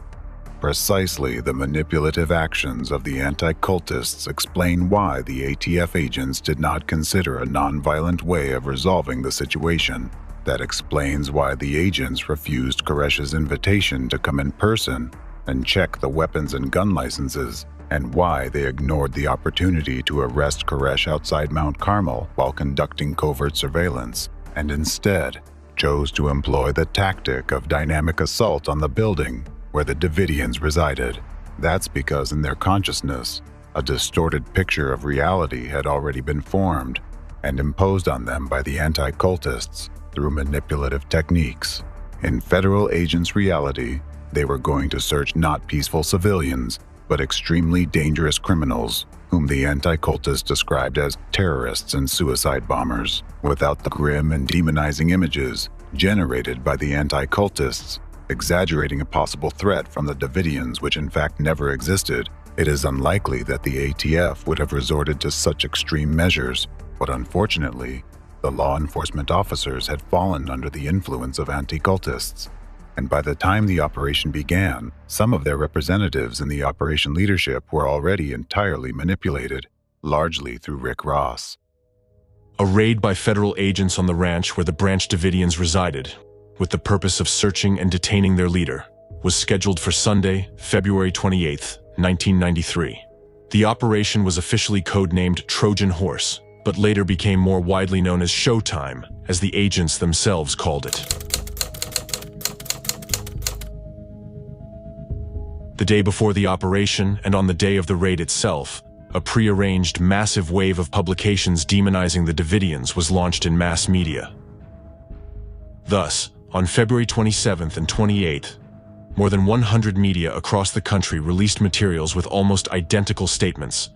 Precisely the manipulative actions of the anti-cultists explain why the ATF agents did not consider a non-violent way of resolving the situation. That explains why the agents refused Koresh's invitation to come in person and check the weapons and gun licenses, and why they ignored the opportunity to arrest Koresh outside Mount Carmel while conducting covert surveillance, and instead chose to employ the tactic of dynamic assault on the building where the Davidians resided. That's because in their consciousness, a distorted picture of reality had already been formed and imposed on them by the anti-cultists through manipulative techniques. In federal agents' reality, they were going to search not peaceful civilians, but extremely dangerous criminals, whom the anti-cultists described as terrorists and suicide bombers. Without the grim and demonizing images generated by the anti-cultists, exaggerating a possible threat from the Davidians which in fact never existed, it is unlikely that the ATF would have resorted to such extreme measures. But unfortunately, the law enforcement officers had fallen under the influence of anti-cultists, and by the time the operation began, some of their representatives in the operation leadership were already entirely manipulated, largely through Rick Ross. A raid by federal agents on the ranch where the Branch Davidians resided, with the purpose of searching and detaining their leader, was scheduled for Sunday, February 28, 1993. The operation was officially codenamed Trojan Horse, but later became more widely known as Showtime, as the agents themselves called it. The day before the operation, and on the day of the raid itself, a prearranged massive wave of publications demonizing the Davidians was launched in mass media. Thus, on February 27th and 28th, more than 100 media across the country released materials with almost identical statements,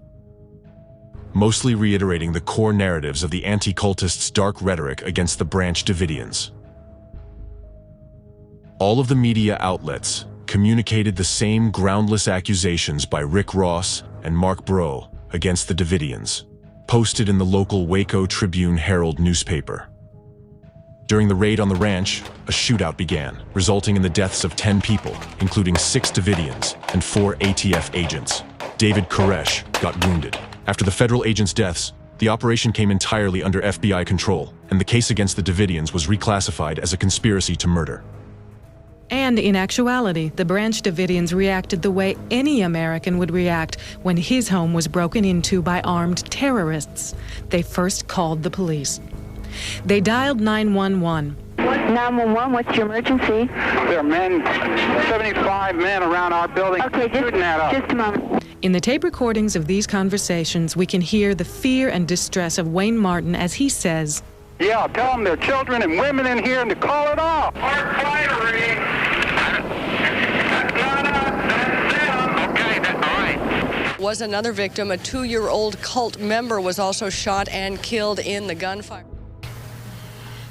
mostly reiterating the core narratives of the anti-cultists' dark rhetoric against the Branch Davidians. All of the media outlets communicated the same groundless accusations by Rick Ross and Mark Bro against the Davidians, posted in the local Waco Tribune-Herald newspaper. During the raid on the ranch, a shootout began, resulting in the deaths of 10 people, including 6 Davidians and 4 ATF agents. David Koresh got wounded. After the federal agents' deaths, the operation came entirely under FBI control, and the case against the Davidians was reclassified as a conspiracy to murder. And in actuality, the Branch Davidians reacted the way any American would react when his home was broken into by armed terrorists. They first called the police. They dialed 911. 911, what's your emergency? There are men, 75 men around our building. Okay, just a moment. In the tape recordings of these conversations, we can hear the fear and distress of Wayne Martin as he says, "Yeah, tell them there are children and women in here and to call it off." Was another victim, a 2-year-old cult member, was also shot and killed in the gunfire.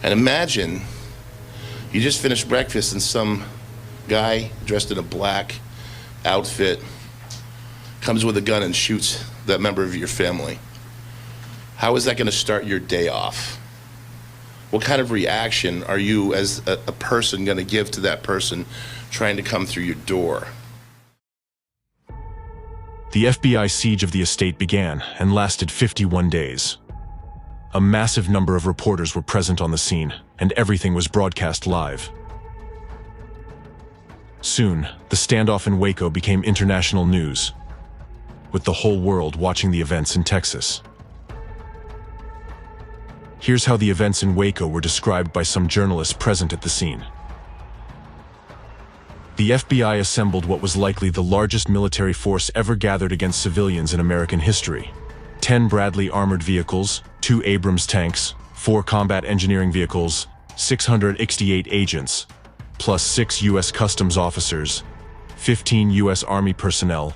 And imagine you just finished breakfast and some guy dressed in a black outfit comes with a gun and shoots that member of your family. How is that going to start your day off? What kind of reaction are you as a person going to give to that person trying to come through your door? The FBI siege of the estate began and lasted 51 days. A massive number of reporters were present on the scene, and everything was broadcast live. Soon, the standoff in Waco became international news, with the whole world watching the events in Texas. Here's how the events in Waco were described by some journalists present at the scene. The FBI assembled what was likely the largest military force ever gathered against civilians in American history. 10 Bradley armored vehicles, 2 Abrams tanks, 4 combat engineering vehicles, 668 agents, plus 6 U.S. Customs officers, 15 U.S. Army personnel,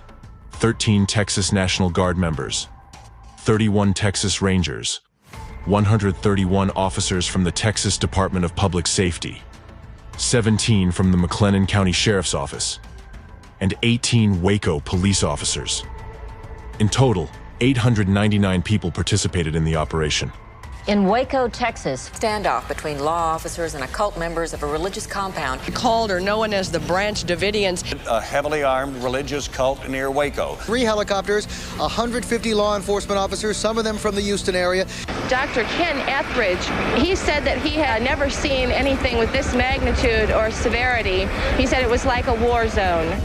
13 Texas National Guard members, 31 Texas Rangers, 131 officers from the Texas Department of Public Safety, 17 from the McLennan County Sheriff's Office, and 18 Waco police officers. In total, 899 people participated in the operation. In Waco, Texas, standoff between law officers and occult members of a religious compound. Called or known as the Branch Davidians. A heavily armed religious cult near Waco. 3 helicopters, 150 law enforcement officers, some of them from the Houston area. Dr. Ken Etheridge, he said that he had never seen anything with this magnitude or severity. He said it was like a war zone.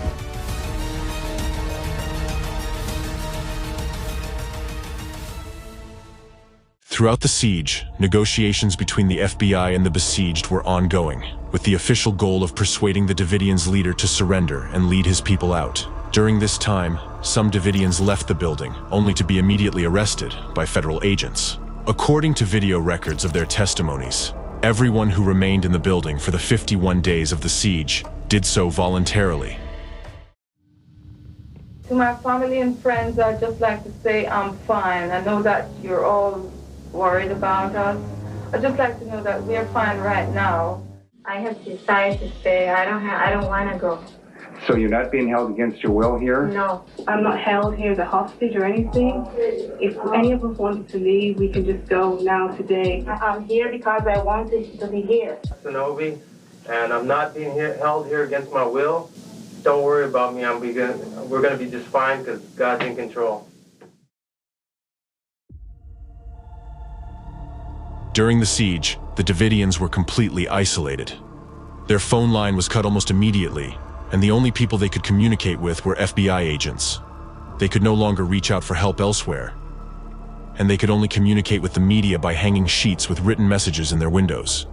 Throughout the siege, negotiations between the FBI and the besieged were ongoing, with the official goal of persuading the Davidians' leader to surrender and lead his people out. During this time, some Davidians left the building, only to be immediately arrested by federal agents. According to video records of their testimonies, everyone who remained in the building for the 51 days of the siege did so voluntarily. To my family and friends, I'd just like to say I'm fine. I know that you're all worried about us. I'd just like to know that we're fine right now. I have decided to stay. I don't want to go. So you're not being held against your will here? No, I'm not held here as a hostage or anything. If any of us wanted to leave, we can just go now today. I'm here because I wanted to be here. Sonobi, and I'm not being held here against my will. Don't worry about me. We're going to be just fine because God's in control. During the siege, the Davidians were completely isolated. Their phone line was cut almost immediately, and the only people they could communicate with were FBI agents. They could no longer reach out for help elsewhere, and they could only communicate with the media by hanging sheets with written messages in their windows.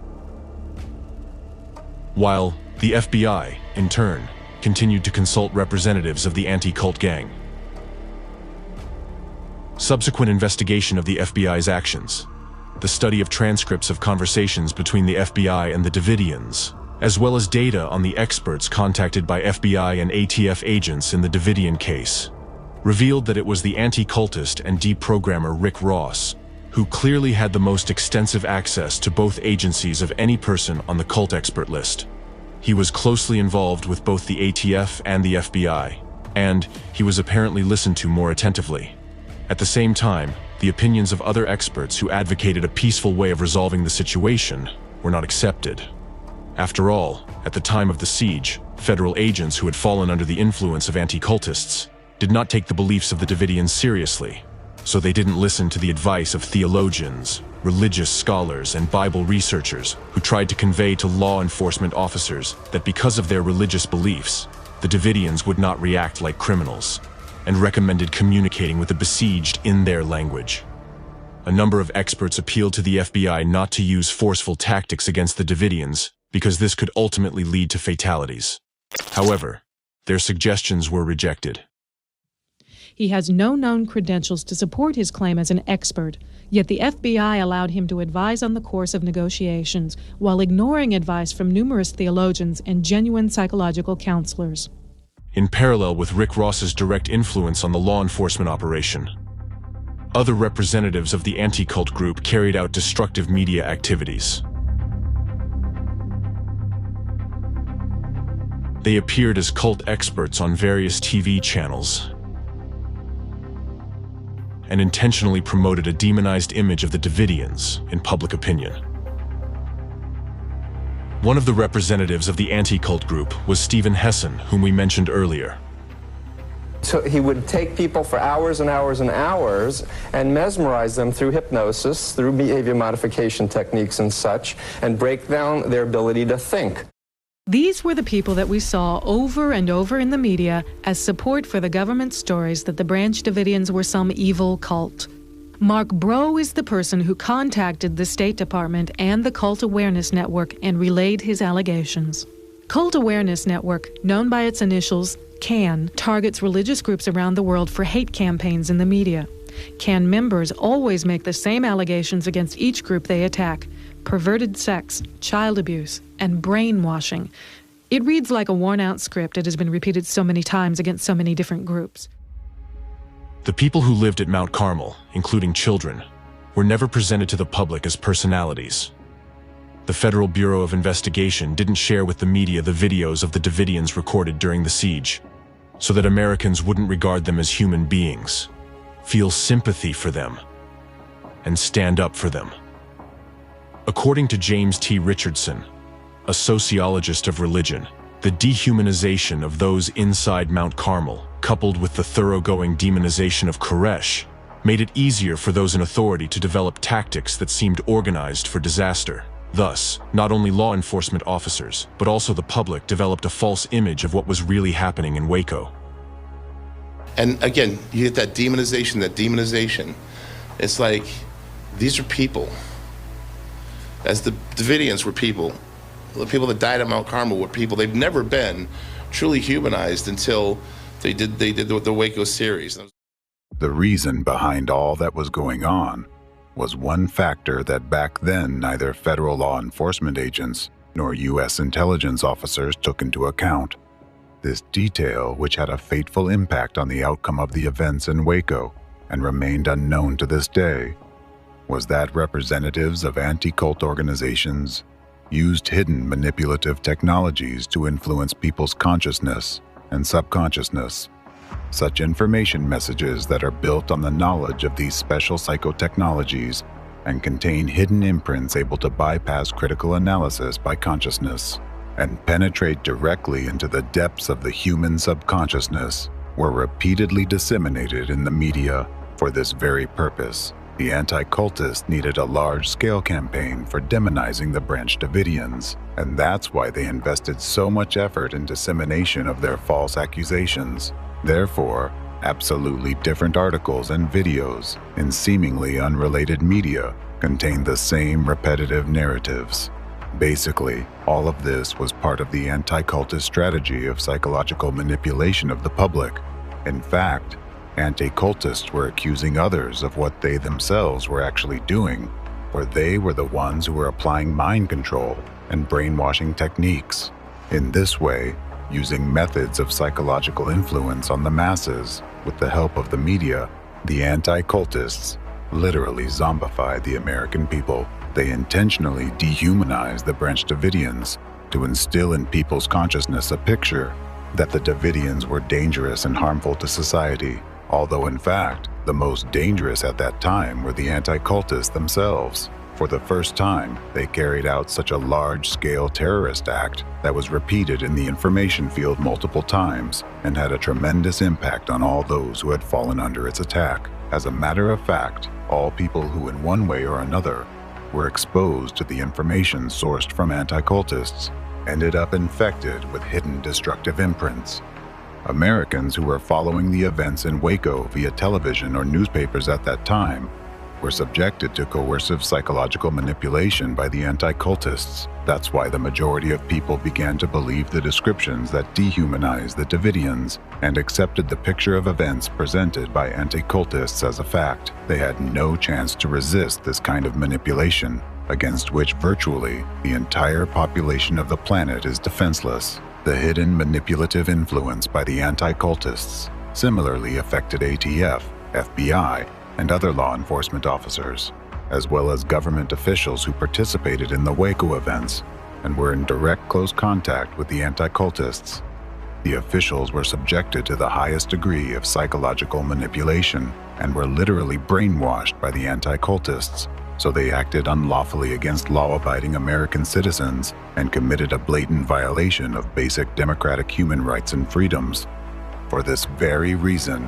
While the FBI, in turn, continued to consult representatives of the anti-cult gang. Subsequent investigation of the FBI's actions, the study of transcripts of conversations between the FBI and the Davidians, as well as data on the experts contacted by FBI and ATF agents in the Davidian case, revealed that it was the anti-cultist and deprogrammer Rick Ross, who clearly had the most extensive access to both agencies of any person on the cult expert list. He was closely involved with both the ATF and the FBI, and he was apparently listened to more attentively. At the same time, the opinions of other experts who advocated a peaceful way of resolving the situation were not accepted. After all, at the time of the siege, federal agents who had fallen under the influence of anti-cultists did not take the beliefs of the Davidians seriously, so they didn't listen to the advice of theologians, religious scholars, and Bible researchers who tried to convey to law enforcement officers that because of their religious beliefs, the Davidians would not react like criminals, and recommended communicating with the besieged in their language. A number of experts appealed to the FBI not to use forceful tactics against the Davidians because this could ultimately lead to fatalities. However, their suggestions were rejected. He has no known credentials to support his claim as an expert, yet the FBI allowed him to advise on the course of negotiations while ignoring advice from numerous theologians and genuine psychological counselors. In parallel with Rick Ross's direct influence on the law enforcement operation, other representatives of the anti-cult group carried out destructive media activities. They appeared as cult experts on various TV channels and intentionally promoted a demonized image of the Davidians in public opinion. One of the representatives of the anti-cult group was Stephen Hessen, whom we mentioned earlier. So he would take people for hours and hours and hours and mesmerize them through hypnosis, through behavior modification techniques and such, and break down their ability to think. These were the people that we saw over and over in the media as support for the government stories that the Branch Davidians were some evil cult. Mark Bro is the person who contacted the State Department and the Cult Awareness Network and relayed his allegations. Cult Awareness Network, known by its initials, CAN, targets religious groups around the world for hate campaigns in the media. CAN members always make the same allegations against each group they attack: perverted sex, child abuse, and brainwashing. It reads like a worn-out script. It has been repeated so many times against so many different groups. The people who lived at Mount Carmel, including children, were never presented to the public as personalities. The Federal Bureau of Investigation didn't share with the media the videos of the Davidians recorded during the siege, so that Americans wouldn't regard them as human beings, feel sympathy for them, and stand up for them. According to James T. Richardson, a sociologist of religion, the dehumanization of those inside Mount Carmel, coupled with the thoroughgoing demonization of Koresh, made it easier for those in authority to develop tactics that seemed organized for disaster. Thus, not only law enforcement officers, but also the public developed a false image of what was really happening in Waco. And again, you get that demonization. It's like These are people. As the Davidians were people. The people that died at Mount Carmel were people. They've never been truly humanized until they did the Waco series. The reason behind all that was going on was one factor that back then neither federal law enforcement agents nor U.S. intelligence officers took into account. This detail, which had a fateful impact on the outcome of the events in Waco and remained unknown to this day, was that representatives of anti-cult organizations used hidden manipulative technologies to influence people's consciousness and subconsciousness. Such information messages that are built on the knowledge of these special psychotechnologies and contain hidden imprints able to bypass critical analysis by consciousness and penetrate directly into the depths of the human subconsciousness were repeatedly disseminated in the media for this very purpose. The anti-cultists needed a large-scale campaign for demonizing the Branch Davidians, and that's why they invested so much effort in dissemination of their false accusations. Therefore, absolutely different articles and videos in seemingly unrelated media contained the same repetitive narratives. Basically, all of this was part of the anti-cultist strategy of psychological manipulation of the public. In fact, anti-cultists were accusing others of what they themselves were actually doing, for they were the ones who were applying mind control and brainwashing techniques. In this way, using methods of psychological influence on the masses with the help of the media, the anti-cultists literally zombified the American people. They intentionally dehumanized the Branch Davidians to instill in people's consciousness a picture that the Davidians were dangerous and harmful to society, although in fact, the most dangerous at that time were the anti-cultists themselves. For the first time, they carried out such a large-scale terrorist act that was repeated in the information field multiple times and had a tremendous impact on all those who had fallen under its attack. As a matter of fact, all people who in one way or another were exposed to the information sourced from anti-cultists ended up infected with hidden destructive imprints. Americans who were following the events in Waco via television or newspapers at that time were subjected to coercive psychological manipulation by the anti-cultists. That's why the majority of people began to believe the descriptions that dehumanized the Davidians and accepted the picture of events presented by anti-cultists as a fact. They had no chance to resist this kind of manipulation, against which virtually the entire population of the planet is defenseless. The hidden manipulative influence by the anti-cultists similarly affected ATF, FBI, and other law enforcement officers, as well as government officials who participated in the Waco events and were in direct close contact with the anti-cultists. The officials were subjected to the highest degree of psychological manipulation and were literally brainwashed by the anti-cultists, so they acted unlawfully against law-abiding American citizens and committed a blatant violation of basic democratic human rights and freedoms. For this very reason,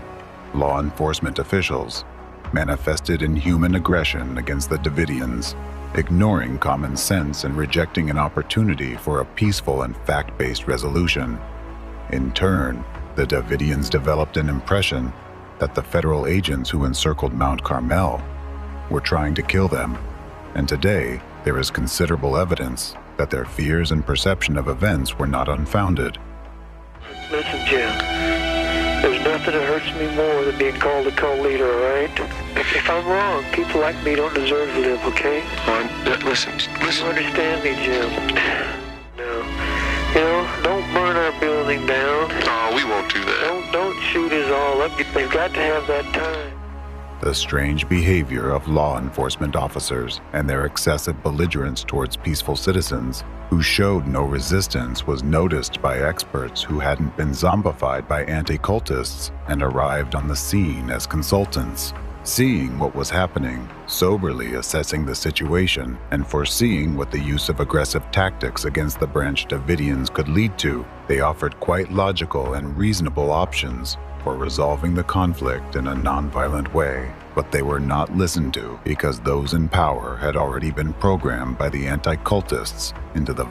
law enforcement officials manifested inhuman aggression against the Davidians, ignoring common sense and rejecting an opportunity for a peaceful and fact-based resolution. In turn, the Davidians developed an impression that the federal agents who encircled Mount Carmel were trying to kill them, and today there is considerable evidence that their fears and perception of events were not unfounded. Listen, Jim, there's nothing that hurts me more than being called a cult leader, all right? If I'm wrong, people like me don't deserve to live, okay? Listen. You understand me, Jim? No. You know, don't burn our building down. Oh, we won't do that. Don't shoot us all up. They've got to have that time. The strange behavior of law enforcement officers and their excessive belligerence towards peaceful citizens who showed no resistance was noticed by experts who hadn't been zombified by anti-cultists and arrived on the scene as consultants. Seeing what was happening, soberly assessing the situation, and foreseeing what the use of aggressive tactics against the Branch Davidians could lead to, they offered quite logical and reasonable options for resolving the conflict in a nonviolent way. But they were not listened to because those in power had already been programmed by the anti-cultists into the